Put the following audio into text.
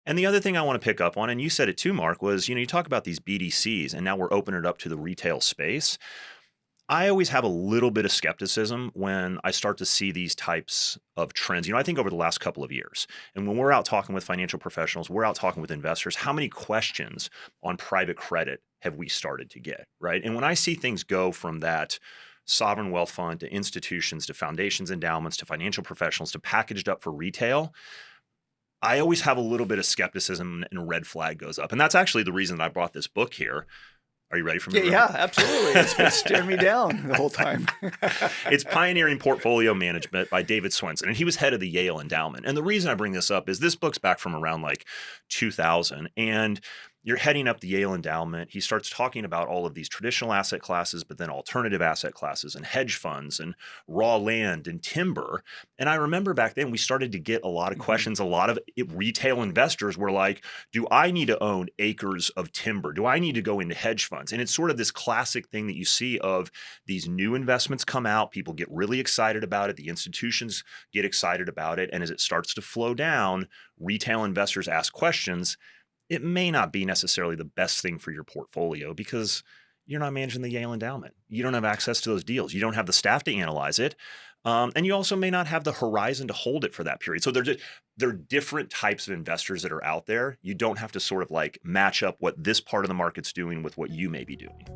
And the other thing I want to pick up on, and you said it too, Mark, was, you talk about these BDCs and now we're opening it up to the retail space. I always have a little bit of skepticism when I start to see these types of trends. I think over the last couple of years, and when we're out talking with financial professionals, we're out talking with investors, how many questions on private credit have we started to get, right? And when I see things go from that sovereign wealth fund to institutions to foundations, endowments to financial professionals to packaged up for retail, I always have a little bit of skepticism and a red flag goes up. And that's actually the reason that I brought this book here. Are you ready for me Yeah, to yeah, absolutely. It's been staring me down the whole time. It's Pioneering Portfolio Management by David Swenson, and he was head of the Yale Endowment. And the reason I bring this up is this book's back from around like 2000, and you're heading up the Yale Endowment. He starts talking about all of these traditional asset classes, but then alternative asset classes and hedge funds and raw land and timber. And I remember back then we started to get a lot of questions. A lot of retail investors were like, do I need to own acres of timber? Do I need to go into hedge funds? And it's sort of this classic thing that you see of these new investments come out. People get really excited about it. The institutions get excited about it. And as it starts to flow down, retail investors ask questions. It may not be necessarily the best thing for your portfolio because you're not managing the Yale Endowment. You don't have access to those deals. You don't have the staff to analyze it. And you also may not have the horizon to hold it for that period. So there are different types of investors that are out there. You don't have to sort of like match up what this part of the market's doing with what you may be doing.